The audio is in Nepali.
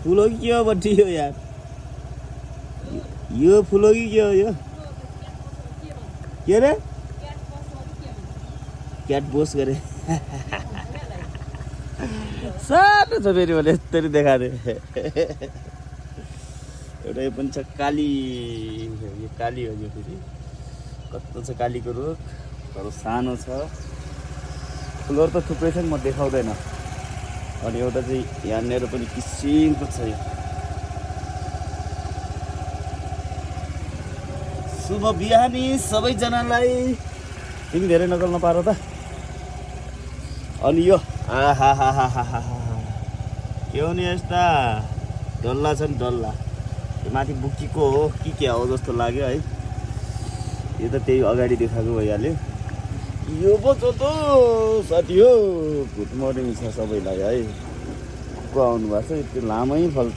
फुल हो कि के हो बट्टी हो यार? यो फुल हो कि के हो यो? के रे? क्याट बोस गरे सानो छ फेरि मैले यस्तरी देखाएको थिएँ। एउटा यो पनि छ काली, यो काली हो यो फेरि। कस्तो छ कालीको रुख, तर सानो छ। फुलहरू त थुप्रै छन्, म देखाउँदैन। अनि एउटा चाहिँ यहाँनिर पनि किसिमको छ यो। शुभ बिहानी सबैजनालाई। तिमी धेरै नगल्न पारो त। अनि यो आहाहाहाहा के हो नि यस्ता डल्ला छन् डल्ला। त्यो माथि बुक्कीको हो कि के हो जस्तो लाग्यो है। यो त त्यही अगाडि देखाएको भइहाल्यो। यो पो छ त साथी हो। गुड मर्निङ छ सबैलाई है। को आउनु भएको छ? यति लामै फल